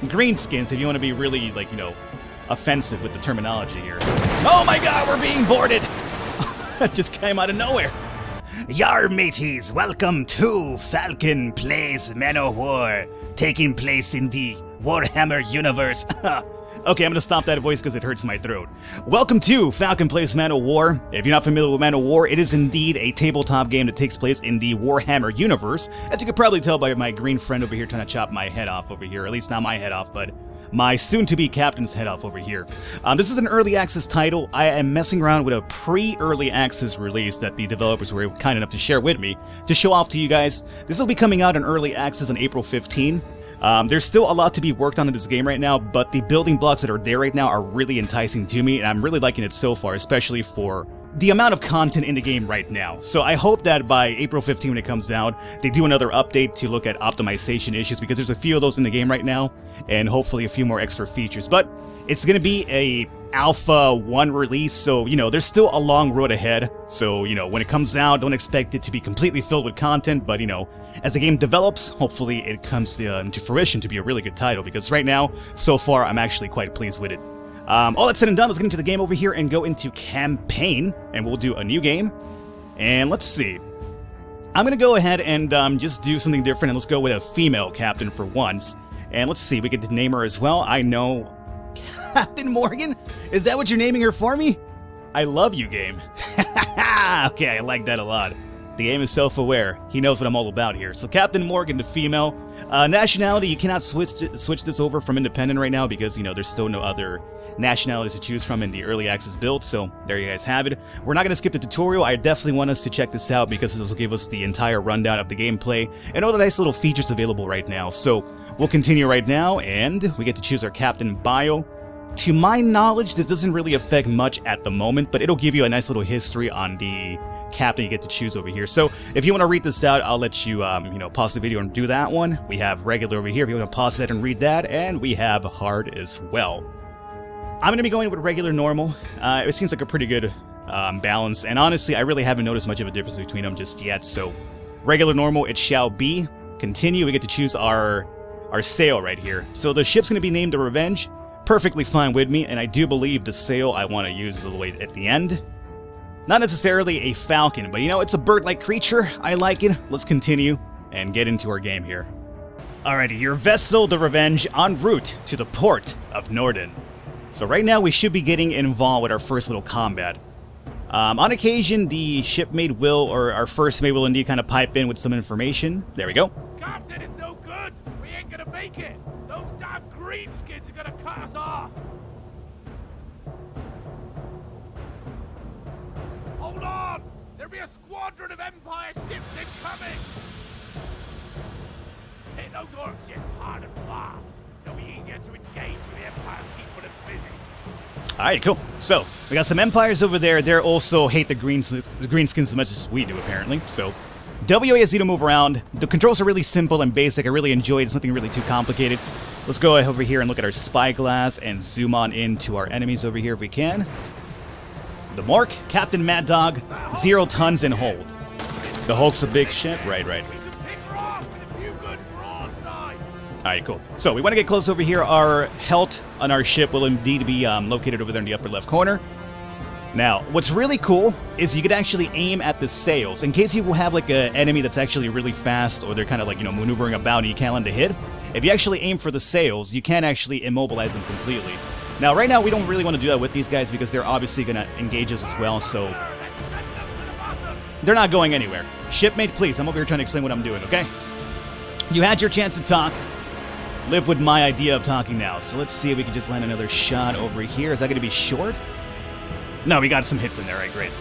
greenskins if you want to be really, like, you know, offensive with the terminology here. Oh my god, we're being boarded! That just came out of nowhere. Yar mateys, welcome to Falcon Plays Man of War, taking place in the Warhammer universe. Okay, I'm gonna stop that voice because it hurts my throat. Welcome to Falcon Plays Man of War. If you're not familiar with Man of War, it is indeed a tabletop game that takes place in the Warhammer universe. As you can probably tell by my green friend over here trying to chop my head off over here. At least not my head off, but my soon-to-be captain's head off over here. This is an early access title. I am messing around with a pre-early access release that the developers were kind enough to share with me to show off to you guys. This will be coming out in early access on April 15. There's still a lot to be worked on in this game right now, but the building blocks that are there right now are really enticing to me, and I'm really liking it so far, especially for the amount of content in the game right now. So I hope that by April 15 when it comes out, they do another update to look at optimization issues, because there's a few of those in the game right now, and hopefully a few more extra features. But it's going to be a Alpha 1 release, so, you know, there's still a long road ahead. So, you know, when it comes out, don't expect it to be completely filled with content, but, you know, as the game develops, hopefully it comes into fruition to be a really good title, because right now, so far, I'm actually quite pleased with it. All that said and done, let's get into the game over here and go into campaign, and we'll do a new game. And let's see. I'm going to go ahead and just do something different, and let's go with a female captain for once. And let's see, we get to name her as well. I know... Captain Morgan? Is that what you're naming her for me? I love you, game. Okay, I like that a lot. The game is self-aware. He knows what I'm all about here. So Captain Morgan, the female. Nationality, you cannot switch this over from independent right now because, you know, there's still no other nationalities to choose from in the early access build, so there you guys have it. We're not going to skip the tutorial. I definitely want us to check this out because this will give us the entire rundown of the gameplay and all the nice little features available right now. So we'll continue right now, and we get to choose our captain bio. To my knowledge, this doesn't really affect much at the moment, but it'll give you a nice little history on the captain you get to choose over here. So if you want to read this out, I'll let you, you know, pause the video and do that one. We have regular over here if you want to pause that and read that, and we have hard as well. I'm going to be going with regular normal. It seems like a pretty good balance, and honestly, I really haven't noticed much of a difference between them just yet, so regular normal it shall be. Continue, we get to choose our sail right here. So the ship's going to be named the Revenge. Perfectly fine with me, and I do believe the sail I want to use is all the way at the end. Not necessarily a falcon, but you know, it's a bird-like creature. I like it. Let's continue and get into our game here. Alrighty, your vessel, the Revenge, en route to the port of Norden. So right now we should be getting involved with our first little combat. On occasion, the shipmate will, or our first mate will indeed kind of pipe in with some information. There we go. Captain, it's no good. We ain't gonna make it. Those damn greenskins are gonna cut us off. Hold on! There'll be a squadron of Empire ships incoming! Hit those orc ships hard and fast. It'll be easier to engage with the Empire people than busy. Alright, cool. So, we got some Empires over there. They also hate the greenskins as much as we do, apparently. So, WASD to move around. The controls are really simple and basic. I really enjoy it. It's nothing really too complicated. Let's go over here and look at our spyglass and zoom on into our enemies over here if we can. The Mork, Captain Mad Dog, 0 tons and hold. The Hulk's a big ship. Right. Alright, cool. So, we want to get close over here. Our Helt on our ship will indeed be located over there in the upper left corner. Now, what's really cool is you could actually aim at the sails. In case you have like an enemy that's actually really fast, or they're kind of like, you know, maneuvering about and you can't land a hit, if you actually aim for the sails, you can actually immobilize them completely. Now, right now, we don't really want to do that with these guys because they're obviously going to engage us as well, so they're not going anywhere. Shipmate, please, I'm over here trying to explain what I'm doing, okay? You had your chance to talk. Live with my idea of talking now. So let's see if we can just land another shot over here. Is that going to be short? No, we got some hits in there. Right, great.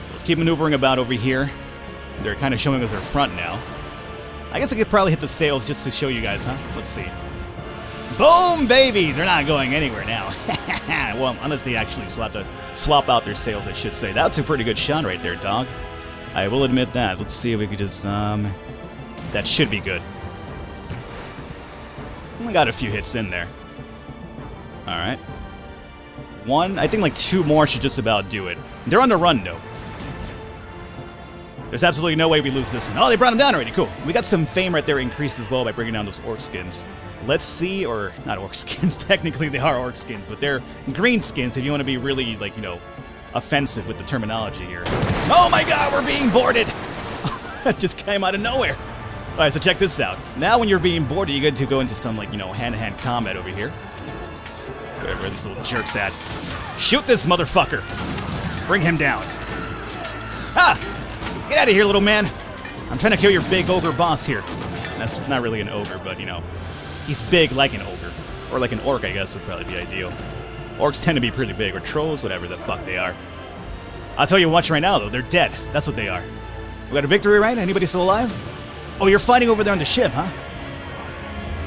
So let's keep maneuvering about over here. They're kind of showing us their front now. I guess I could probably hit the sails just to show you guys, huh? Let's see. Boom, baby! They're not going anywhere now. Well, unless they actually swap out their sails, I should say. That's a pretty good shot right there, dog. I will admit that. Let's see if we could just, that should be good. I got a few hits in there. Alright. One, I think like 2 more should just about do it. They're on the run, though. There's absolutely no way we lose this one. Oh, they brought him down already. Cool. We got some fame right there increased as well by bringing down those orc skins. Let's see, or not orc skins. Technically, they are orc skins, but they're green skins if you want to be really, like, you know, offensive with the terminology here. Oh my god, we're being boarded! That just came out of nowhere. Alright, so check this out. Now when you're being boarded, you get to go into some, like, you know, hand-to-hand combat over here. Whatever these little jerks at. Shoot this motherfucker! Bring him down. Ah! Get out of here, little man! I'm trying to kill your big ogre boss here. That's not really an ogre, but, you know, he's big like an ogre. Or like an orc, I guess, would probably be ideal. Orcs tend to be pretty big, or trolls, whatever the fuck they are. I'll tell you what right now, though, they're dead. That's what they are. We got a victory, right? Anybody still alive? Oh, you're fighting over there on the ship, huh?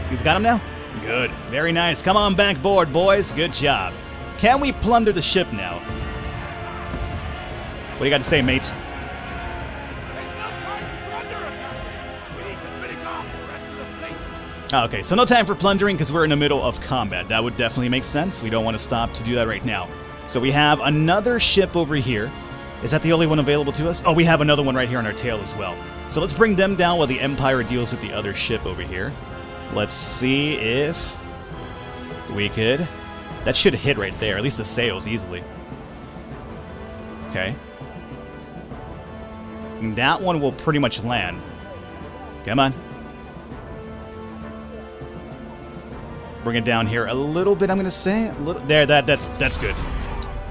He's got him now? Good. Very nice. Come on back board, boys. Good job. Can we plunder the ship now? What do you got to say, mate? There's no time to plunder, Captain. We need to finish off the rest of the fleet. Okay, so no time for plundering because we're in the middle of combat. That would definitely make sense. We don't want to stop to do that right now. So we have another ship over here. Is that the only one available to us? Oh, we have another one right here on our tail as well. So let's bring them down while the Empire deals with the other ship over here. Let's see if we could... That should hit right there, at least the sails, easily. Okay. And that one will pretty much land. Come on. Bring it down here a little bit, I'm going to say. A little, there, that's good.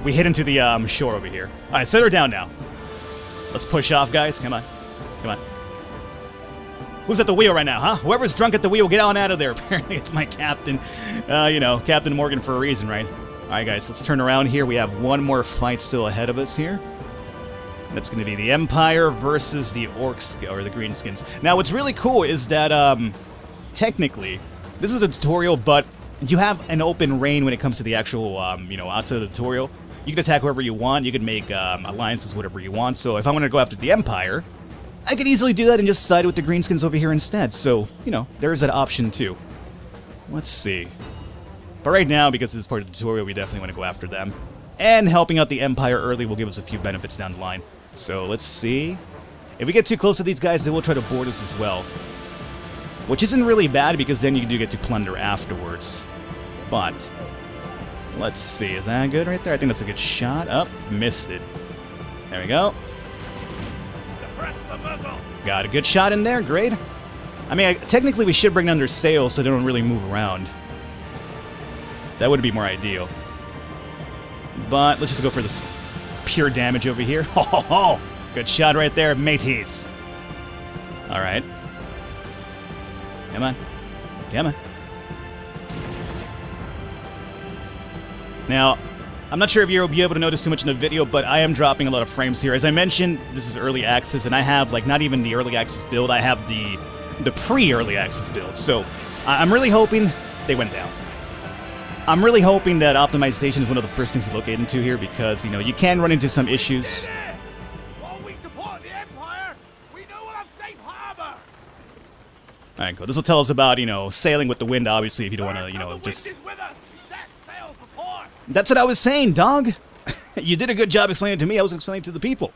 We hit into the shore over here. All right, set her down now. Let's push off, guys. Come on. Come on. Who's at the wheel right now, huh? Whoever's drunk at the wheel, get on out of there. Apparently it's my captain. You know, Captain Morgan for a reason, right? All right, guys, let's turn around here. We have one more fight still ahead of us here. That's going to be the Empire versus the Orcs, or the Greenskins. Now, what's really cool is that, technically, this is a tutorial, but you have an open reign when it comes to the actual, you know, outside of the tutorial. You can attack whoever you want. You can make alliances, whatever you want. So if I want to go after the Empire, I could easily do that and just side with the Greenskins over here instead. So, you know, there is that option too. Let's see. But right now, because this is part of the tutorial, we definitely want to go after them. And helping out the Empire early will give us a few benefits down the line. So let's see. If we get too close to these guys, they will try to board us as well. Which isn't really bad, because then you do get to plunder afterwards. But let's see. Is that good right there? I think that's a good shot. Oh, missed it. There we go. Depress the muzzle. Got a good shot in there. Great. I mean, technically we should bring down their sails so they don't really move around. That would be more ideal. But let's just go for this pure damage over here. Ho ho ho! Good shot right there, mateys. Alright. Come on. Come on. Now, I'm not sure if you'll be able to notice too much in the video, but I am dropping a lot of frames here. As I mentioned, this is early access, and I have, like, not even the early access build, I have the pre-early access build. So, I'm really hoping they went down. I'm really hoping that optimization is one of the first things to look into here, because, you know, you can run into some issues. While we support the Empire, we know we'll have safe harbor. Alright, cool. This will tell us about, you know, sailing with the wind, obviously, if you don't want to, you know, just... The wind is with us. We set sail for port. That's what I was saying, dog. You did a good job explaining it to me. I was explaining it to the people.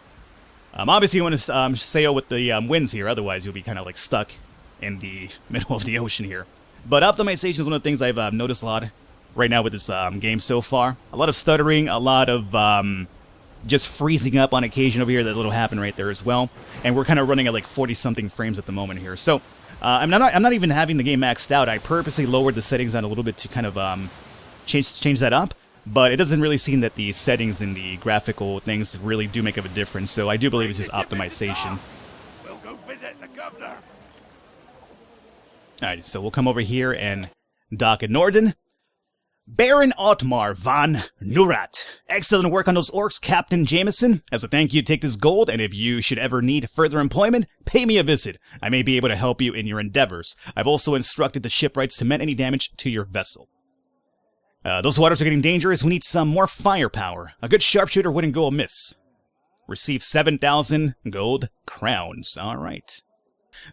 Obviously, you want to sail with the winds here. Otherwise, you'll be kind of like stuck in the middle of the ocean here. But optimization is one of the things I've noticed a lot right now with this game so far. A lot of stuttering, a lot of just freezing up on occasion over here. That little happen right there as well. And we're kind of running at like 40-something frames at the moment here. So I'm not even having the game maxed out. I purposely lowered the settings down a little bit to kind of change that up. But it doesn't really seem that the settings and the graphical things really do make a difference. So I do believe it's just optimization. We'll go visit the governor. Alright, so we'll come over here and dock at Norden. Baron Otmar von Nurat. Excellent work on those orcs, Captain Jameson. As a thank you, take this gold, and if you should ever need further employment, pay me a visit. I may be able to help you in your endeavors. I've also instructed the shipwrights to mend any damage to your vessel. Those waters are getting dangerous. We need some more firepower. A good sharpshooter wouldn't go amiss. Receive 7,000 gold crowns. All right.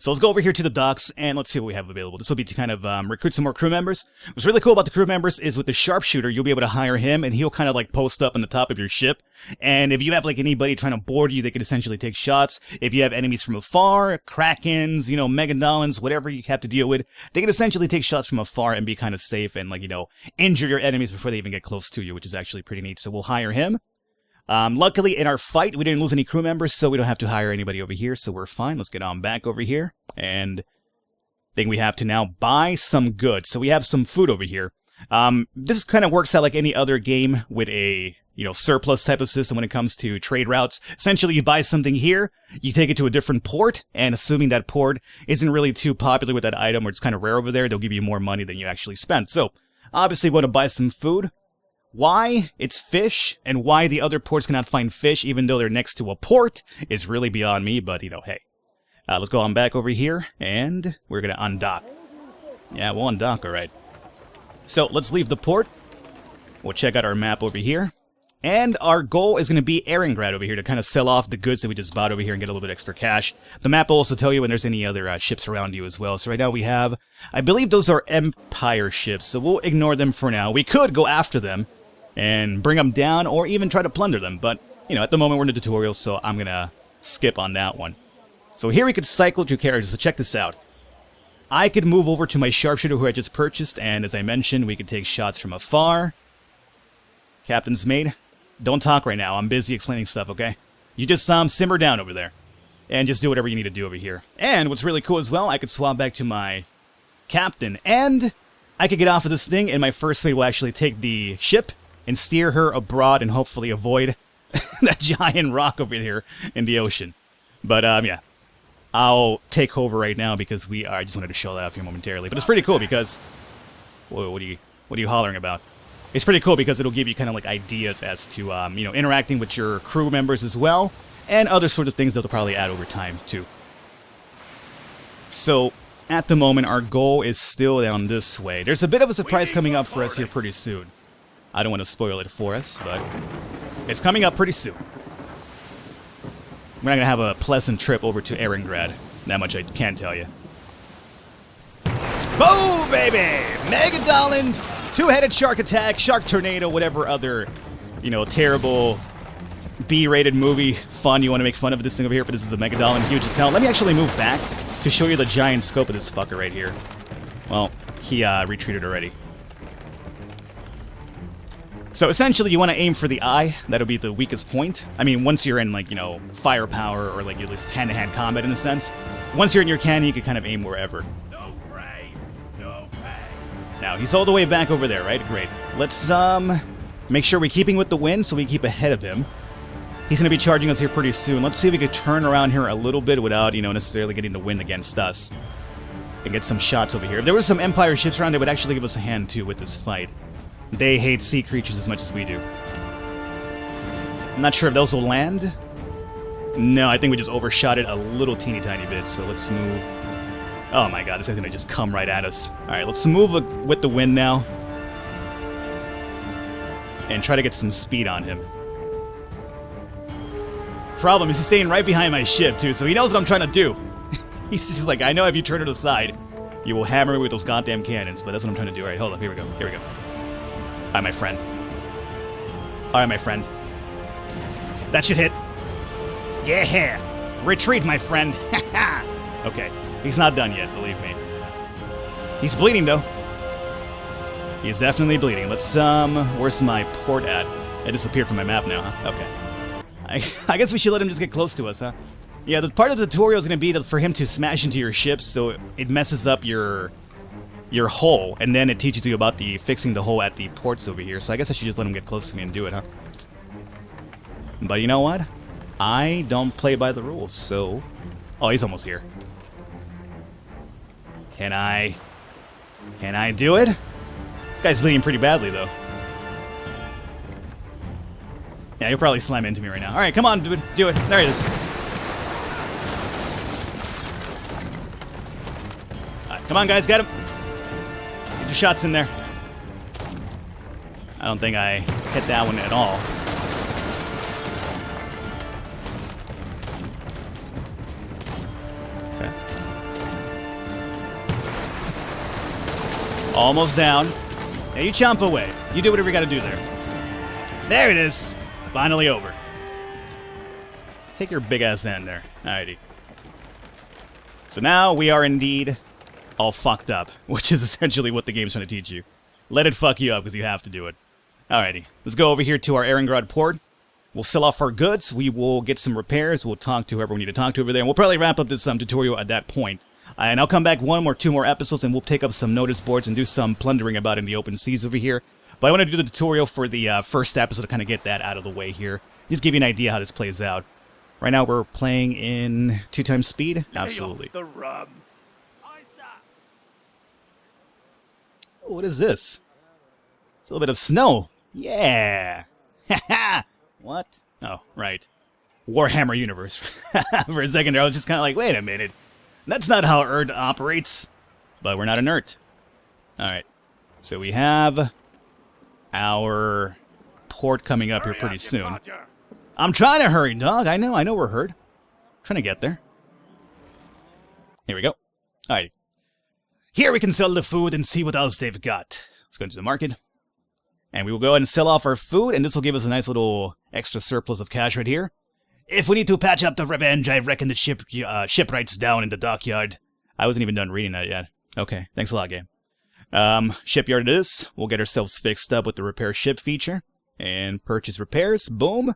So let's go over here to the docks, and let's see what we have available. This will be to kind of recruit some more crew members. What's really cool about the crew members is with the sharpshooter, you'll be able to hire him, and he'll kind of like post up on the top of your ship. And if you have like anybody trying to board you, they can essentially take shots. If you have enemies from afar, krakens, you know, megalodons, whatever you have to deal with, they can essentially take shots from afar and be kind of safe and, like, you know, injure your enemies before they even get close to you, which is actually pretty neat. So we'll hire him. Luckily, in our fight, we didn't lose any crew members, so we don't have to hire anybody over here, so we're fine. Let's get on back over here, and I think we have to now buy some goods. So we have some food over here. This kind of works out like any other game with a, you know, surplus type of system when it comes to trade routes. Essentially, you buy something here, you take it to a different port, and assuming that port isn't really too popular with that item or it's kind of rare over there, they'll give you more money than you actually spent. So, obviously, we want to buy some food. Why it's fish, and why the other ports cannot find fish even though they're next to a port is really beyond me, but, you know, hey. Let's go on back over here, and we're going to undock. Yeah, we'll undock, alright. So, let's leave the port. We'll check out our map over here. And our goal is going to be Erengrad over here to kind of sell off the goods that we just bought over here and get a little bit extra cash. The map will also tell you when there's any other ships around you as well. So right now we have, I believe those are Empire ships, so we'll ignore them for now. We could go after them and bring them down or even try to plunder them. But, you know, at the moment we're in the tutorial, so I'm going to skip on that one. So here we could cycle through characters, so check this out. I could move over to my sharpshooter who I just purchased, and as I mentioned, we could take shots from afar. Captain's mate. Don't talk right now. I'm busy explaining stuff, okay? You just simmer down over there. And just do whatever you need to do over here. And what's really cool as well, I could swap back to my captain. And I could get off of this thing, and my first mate will actually take the ship and steer her abroad and hopefully avoid that giant rock over here in the ocean. But, yeah. I'll take over right now because I just wanted to show that off here momentarily. But it's pretty cool because... Whoa, what are you hollering about? It's pretty cool because it'll give you kind of like ideas as to, you know, interacting with your crew members as well, and other sorts of things that they'll probably add over time, too. So, at the moment, our goal is still down this way. There's a bit of a surprise coming up for us here pretty soon. I don't want to spoil it for us, but it's coming up pretty soon. We're not going to have a pleasant trip over to Erengrad. That much I can tell you. Boom, baby! Megalodon! Two-headed shark attack, shark tornado, whatever other, you know, terrible B-rated movie fun you want to make fun of this thing over here, but this is a Megalodon, huge as hell. Let me actually move back to show you the giant scope of this fucker right here. Well, he retreated already. So essentially, you want to aim for the eye. That'll be the weakest point. I mean, once you're in, like, you know, firepower or, like, at least hand-to-hand combat in a sense, once you're in your cannon, you can kind of aim wherever. Now, he's all the way back over there, right? Great. Let's, make sure we're keeping with the wind so we keep ahead of him. He's going to be charging us here pretty soon. Let's see if we can turn around here a little bit without, you know, necessarily getting the wind against us. And get some shots over here. If there were some Empire ships around, they would actually give us a hand, too, with this fight. They hate sea creatures as much as we do. I'm not sure if those will land. No, I think we just overshot it a little teeny tiny bit, so let's move... Oh my god, this guy's gonna just come right at us. Alright, let's move with the wind now. And try to get some speed on him. Problem is he's staying right behind my ship, too, so he knows what I'm trying to do. He's just like, I know if you turn it aside, you will hammer me with those goddamn cannons, but that's what I'm trying to do. Alright, hold on, here we go, here we go. Alright, my friend. Alright, my friend. That should hit. Yeah. Retreat, my friend. Okay. He's not done yet, believe me. He's bleeding, though. He's definitely bleeding. Let's, where's my port at? It disappeared from my map now, huh? Okay. I guess we should let him just get close to us, huh? Yeah, the part of the tutorial is going to be for him to smash into your ships, so it messes up your hull, and then it teaches you about fixing the hull at the ports over here. So I guess I should just let him get close to me and do it, huh? But you know what? I don't play by the rules, so... Oh, he's almost here. Can I do it? This guy's bleeding pretty badly, though. Yeah, he'll probably slam into me right now. Alright, come on, do it. There he is. Alright, come on, guys, get him. Get your shots in there. I don't think I hit that one at all. Almost down. Now you chomp away. You do whatever you gotta do there. There it is. Finally over. Take your big ass hand there. Alrighty. So now we are indeed all fucked up, which is essentially what the game's trying to teach you. Let it fuck you up because you have to do it. Alrighty. Let's go over here to our Erengrad port. We'll sell off our goods. We will get some repairs. We'll talk to whoever we need to talk to over there. And we'll probably wrap up this tutorial at that point. And I'll come back 1 or 2 more episodes and we'll take up some notice boards and do some plundering about in the open seas over here. But I want to do the tutorial for the first episode to kind of get that out of the way here. Just give you an idea how this plays out. Right now we're playing in 2 times speed. Absolutely. The rum. Oh, what is this? It's a little bit of snow. Yeah. Haha. What? Oh, right. Warhammer universe. For a second there, I was just kind of like, wait a minute. That's not how Erd operates. But we're not inert. Alright. So we have our port coming up here pretty soon. I'm trying to hurry, dog. I know we're hurt. Trying to get there. Here we go. Alright. Here we can sell the food and see what else they've got. Let's go into the market. And we will go ahead and sell off our food, and this will give us a nice little extra surplus of cash right here. If we need to patch up the Revenge, I reckon the shipwright's down in the dockyard. I wasn't even done reading that yet. Okay, thanks a lot, game. Shipyard it is. We'll get ourselves fixed up with the repair ship feature. And purchase repairs. Boom.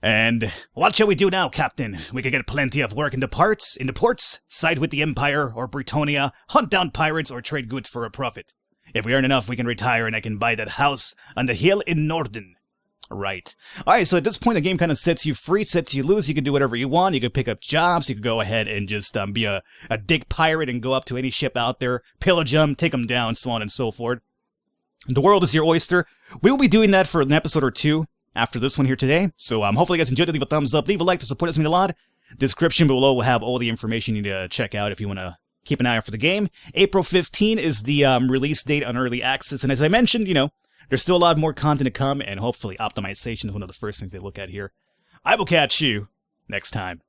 And what shall we do now, Captain? We could get plenty of work in the ports, side with the Empire or Britonia, hunt down pirates, or trade goods for a profit. If we earn enough, we can retire and I can buy that house on the hill in Norden. Right. Alright, so at this point, the game kind of sets you free, sets you loose. You can do whatever you want. You can pick up jobs. You can go ahead and just be a dick pirate and go up to any ship out there, pillage them, take them down, so on and so forth. The world is your oyster. We will be doing that for an episode or 2 after this one here today. So hopefully you guys enjoyed it. Leave a thumbs up. Leave a like to support us. Mean a lot. Description below will have all the information you need to check out if you want to keep an eye out for the game. April 15 is the release date on Early Access. And as I mentioned, there's still a lot more content to come, and hopefully optimization is one of the first things they look at here. I will catch you next time.